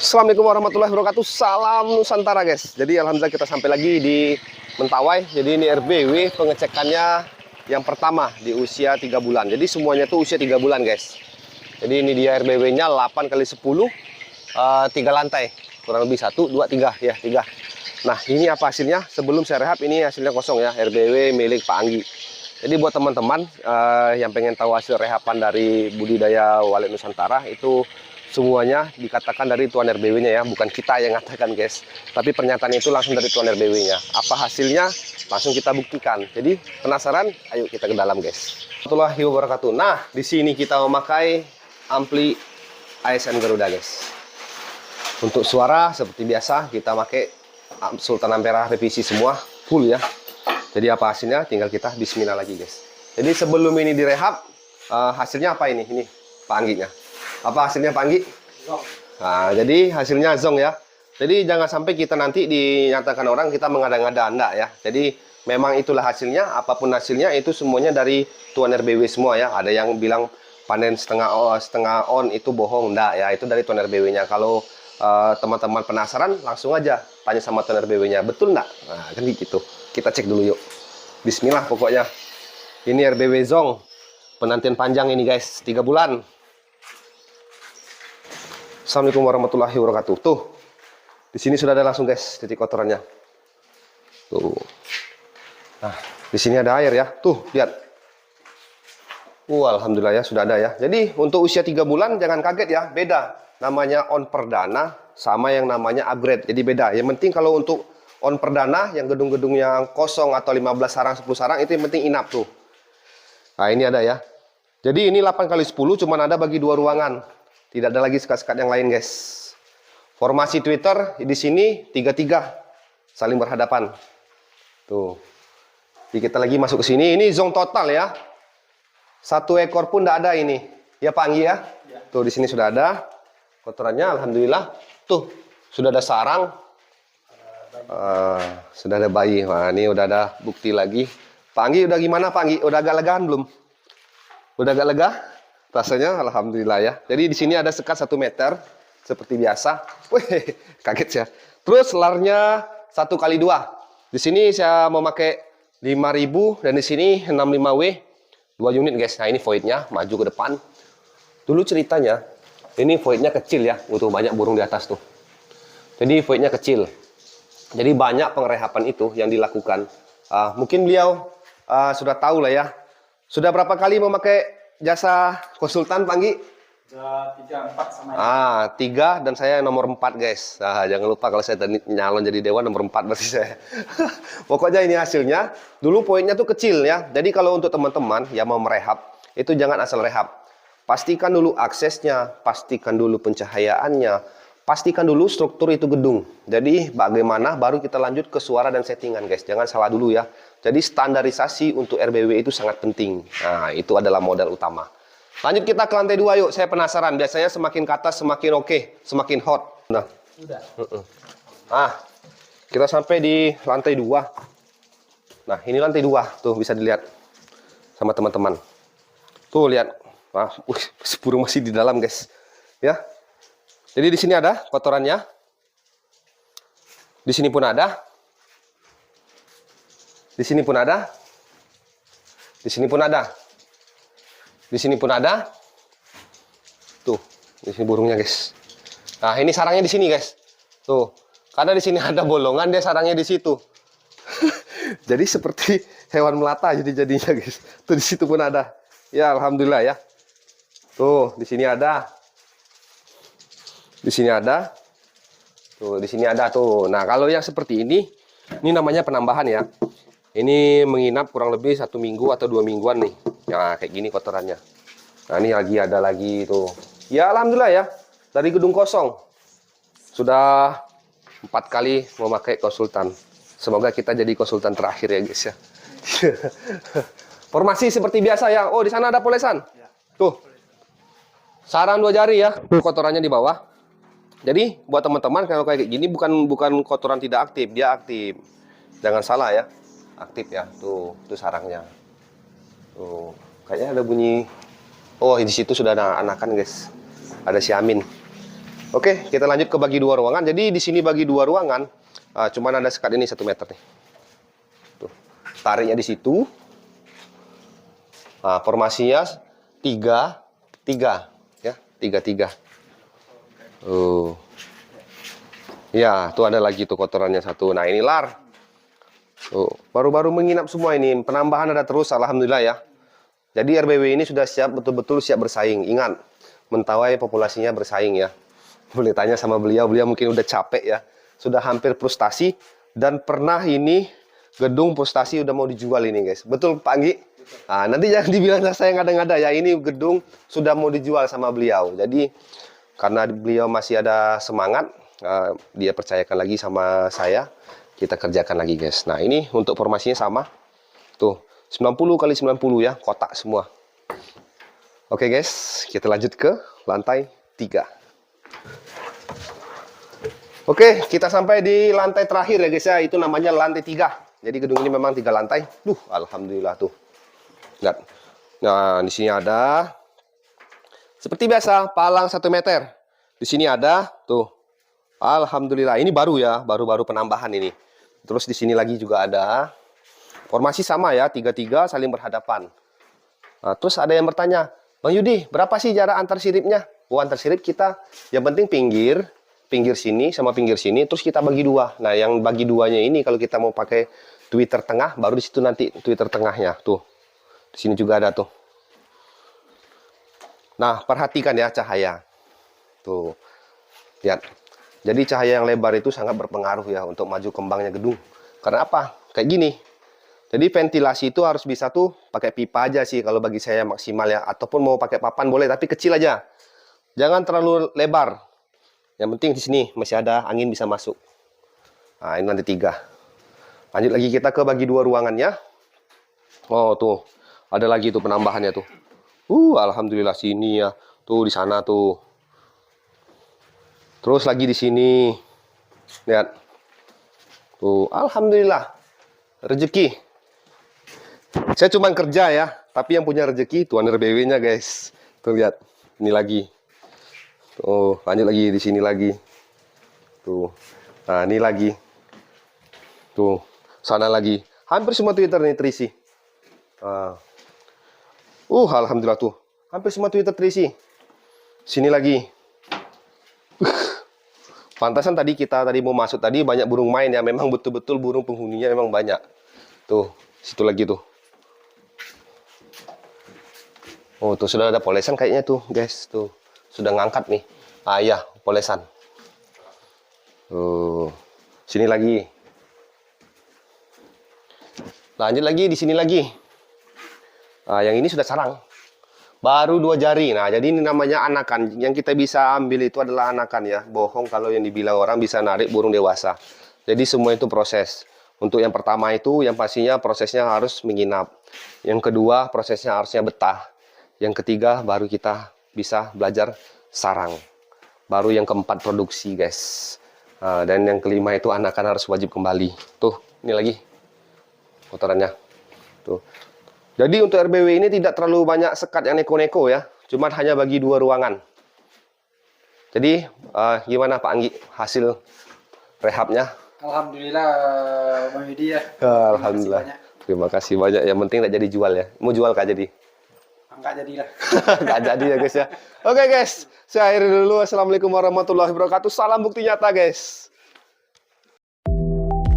Assalamualaikum warahmatullahi wabarakatuh. Salam Nusantara guys. Jadi alhamdulillah kita sampai lagi di Mentawai. Jadi ini RBW pengecekannya yang pertama di usia 3 bulan. Jadi semuanya tuh usia 3 bulan guys. Jadi ini dia RBW-nya 8 kali 10 3 lantai. Kurang lebih 1, 2, 3 ya 3. Nah ini apa hasilnya? Sebelum saya rehab ini hasilnya kosong ya. RBW milik Pak Anggi. Jadi buat teman-teman yang pengen tahu hasil rehapan dari budidaya walet Nusantara itu semuanya dikatakan dari tuan RBW-nya ya, bukan kita yang ngatakan guys. Tapi pernyataan itu langsung dari tuan RBW-nya. Apa hasilnya? Langsung kita buktikan. Jadi penasaran? Ayo kita ke dalam guys. Warahmatullahi wabarakatuh. Nah, di sini kita memakai ampli ASN Garuda guys. Untuk suara seperti biasa kita pakai Sultan Ampera revisi semua full ya. Jadi apa hasilnya? Tinggal kita bismillah lagi guys. Jadi sebelum ini direhab, hasilnya apa ini? Ini Pak Angginya. Apa hasilnya Pak Anggi? Zong. Nah, jadi hasilnya zong ya. Jadi jangan sampai kita nanti dinyatakan orang kita mengada-ngada enggak ya. Jadi memang itulah hasilnya. Apapun hasilnya itu semuanya dari tuan RBW semua ya. Ada yang bilang panen setengah on itu bohong enggak ya. Itu dari tuan RBW-nya. Kalau teman-teman penasaran langsung aja tanya sama tuan RBW-nya. Betul enggak? Nah, kan gitu. Kita cek dulu yuk. Bismillah pokoknya. Ini RBW zong. Penantian panjang ini guys, 3 bulan. Assalamualaikum warahmatullahi wabarakatuh. Tuh, di sini sudah ada langsung guys titik kotorannya. Tuh. Nah, di sini ada air ya. Tuh, lihat. Alhamdulillah ya sudah ada ya. Jadi untuk usia 3 bulan jangan kaget ya, beda. Namanya on perdana sama yang namanya upgrade. Jadi beda. Yang penting kalau untuk on perdana yang gedung-gedung yang kosong atau 15 sarang 10 sarang itu yang penting inap tuh. Nah, ini ada ya. Jadi ini 8 kali 10 cuman ada bagi 2 ruangan. Tidak ada lagi sekat-sekat yang lain guys. Formasi Twitter di sini 3-3 saling berhadapan. Tuh. Jadi kita lagi masuk ke sini. Ini zong total ya. 1 ekor pun tidak ada ini. Ya Pak Anggi ya. Tuh di sini sudah ada kotorannya. Alhamdulillah. Tuh sudah ada sarang. Sudah ada bayi. Wah ini udah ada bukti lagi. Pak Anggi udah gimana Pak Anggi? Udah agak legaan belum? Udah agak lega? Rasanya alhamdulillah ya. Jadi di sini ada sekat 1 meter seperti biasa. Wih, kaget ya. Terus larnya 1 kali 2. Di sini saya mau pakai 5000 dan di sini 65W 2 unit guys. Nah, ini voidnya maju ke depan. Dulu ceritanya ini voidnya kecil ya. Tuh banyak burung di atas tuh. Jadi voidnya kecil. Jadi banyak pengerehapan itu yang dilakukan. Mungkin beliau sudah tahu lah ya. Sudah berapa kali memakai jasa konsultan Pak Anggi? Sudah 3, 4 sama 3 dan saya nomor 4 guys. Jangan lupa kalau saya nyalon jadi dewan nomor 4 berarti saya. Pokoknya ini hasilnya. Dulu poinnya tuh kecil ya. Jadi kalau untuk teman-teman yang mau merehab, itu jangan asal rehab. Pastikan dulu aksesnya, pastikan dulu pencahayaannya, pastikan dulu struktur itu gedung. Jadi bagaimana baru kita lanjut ke suara dan settingan guys. Jangan salah dulu ya. Jadi standarisasi untuk RBW itu sangat penting. Nah, itu adalah modal utama. Lanjut kita ke lantai 2 yuk. Saya penasaran. Biasanya semakin ke atas semakin oke, semakin hot. Nah, Udah. Kita sampai di lantai 2. Nah, ini lantai 2. Tuh bisa dilihat sama teman-teman. Tuh lihat. Burung masih di dalam guys. Ya. Jadi di sini ada kotorannya. Di sini pun ada. Di sini pun ada. Di sini pun ada. Di sini pun ada. Tuh, di sini burungnya, guys. Nah, ini sarangnya di sini, guys. Tuh. Karena di sini ada bolongan, dia sarangnya di situ. Jadi seperti hewan melata jadinya, guys. Tuh di situ pun ada. Ya, alhamdulillah ya. Tuh, di sini ada. Di sini ada. Tuh, di sini ada tuh. Nah, kalau yang seperti ini namanya penambahan ya. Ini menginap kurang lebih 1 minggu atau 2 mingguan nih. Ya kayak gini kotorannya. Nah ini lagi ada lagi tuh. Ya alhamdulillah ya. Dari gedung kosong. Sudah 4 kali memakai konsultan. Semoga kita jadi konsultan terakhir ya guys ya. Formasi seperti biasa ya. Oh di sana ada polesan. Tuh. Sarang 2 jari ya. Tuh kotorannya di bawah. Jadi buat teman-teman kalau kayak gini bukan kotoran tidak aktif. Dia aktif. Jangan salah ya. Aktif ya, tuh sarangnya. Tuh, kayaknya ada bunyi. Oh, di situ sudah ada anakan, guys. Ada si Amin. Oke, kita lanjut ke bagi dua ruangan. Jadi di sini bagi dua ruangan, cuman ada sekat ini 1 meter nih. Tuh, tariknya di situ. Nah, formasinya 3-3, ya, 3-3. Ya, tuh ada lagi tuh kotorannya satu. Nah, ini lar. Tuh, baru-baru menginap semua ini. Penambahan ada terus, alhamdulillah ya. Jadi RBW ini sudah siap, betul-betul siap bersaing. Ingat, Mentawai populasinya bersaing ya. Boleh tanya sama beliau, beliau mungkin udah capek ya. Sudah hampir frustasi dan pernah ini gedung frustasi udah mau dijual ini guys. Betul Pak Anggi? Nah, nanti jangan dibilang saya ngada-ngada ya. Ini gedung sudah mau dijual sama beliau. Jadi karena beliau masih ada semangat, dia percayakan lagi sama saya. Kita kerjakan lagi guys. Nah ini untuk formasinya sama. Tuh 90 kali 90 ya, kotak semua. Oke guys, kita lanjut ke lantai 3. Oke, kita sampai di lantai terakhir ya guys ya. Itu namanya lantai 3. Jadi gedung ini memang 3 lantai. Alhamdulillah tuh. Lihat. Nah, di sini ada seperti biasa palang 1 meter. Di sini ada tuh. Alhamdulillah. Ini baru ya, baru-baru penambahan ini. Terus di sini lagi juga ada. Formasi sama ya, 3-3 saling berhadapan. Nah, terus ada yang bertanya, Bang Yudi, berapa sih jarak antar siripnya? Antar sirip kita, yang penting pinggir sini sama pinggir sini, terus kita bagi 2. Nah, yang bagi 2-nya ini kalau kita mau pakai Twitter tengah, baru di situ nanti Twitter tengahnya. Tuh, di sini juga ada tuh. Nah, perhatikan ya cahaya. Tuh, lihat. Jadi cahaya yang lebar itu sangat berpengaruh ya untuk maju kembangnya gedung. Karena apa? Kayak gini. Jadi ventilasi itu harus bisa tuh pakai pipa aja sih kalau bagi saya maksimal ya. Ataupun mau pakai papan boleh tapi kecil aja. Jangan terlalu lebar. Yang penting di sini masih ada angin bisa masuk. Nah ini nanti 3. Lanjut lagi kita ke bagi 2 ruangannya. Oh tuh ada lagi tuh penambahannya tuh. Alhamdulillah sini ya. Tuh di sana tuh. Terus lagi di sini. Lihat. Tuh alhamdulillah. Rezeki. Saya cuma kerja ya, tapi yang punya rezeki tuan RBW-nya guys. Tuh lihat, ini lagi. Tuh, lanjut lagi di sini lagi. Tuh. Nah, ini lagi. Tuh, sana lagi. Hampir semua Twitter nih terisi. Alhamdulillah tuh. Hampir semua Twitter terisi. Sini lagi. Pantasan tadi kita mau masuk tadi banyak burung main ya. Memang betul-betul burung penghuninya memang banyak. Tuh, situ lagi tuh. Oh, tuh sudah ada polesan kayaknya tuh, guys. Tuh, sudah ngangkat nih. Iya, polesan. Tuh, sini lagi. Lanjut lagi, di sini lagi. Nah, yang ini sudah sarang. Baru 2 jari. Nah, jadi ini namanya anakan. Yang kita bisa ambil itu adalah anakan ya. Bohong kalau yang dibilang orang bisa narik burung dewasa. Jadi semua itu proses. Untuk yang pertama itu, yang pastinya prosesnya harus menginap. Yang kedua, prosesnya harusnya betah. Yang ketiga, baru kita bisa belajar sarang. Baru yang keempat, produksi, guys. Dan yang kelima itu anakan harus wajib kembali. Tuh, ini lagi kotorannya. Tuh. Jadi untuk RBW ini tidak terlalu banyak sekat yang neko-neko ya. Cuma hanya bagi 2 ruangan. Jadi, gimana Pak Anggi hasil rehabnya? Alhamdulillah, Bang Yudi ya. Alhamdulillah. Terima kasih banyak. Yang penting tak jadi jual ya. Mau jual kah jadi? Enggak jadilah. Nggak jadi ya guys ya. Oke guys, saya akhiri dulu. Assalamualaikum warahmatullahi wabarakatuh. Salam bukti nyata guys.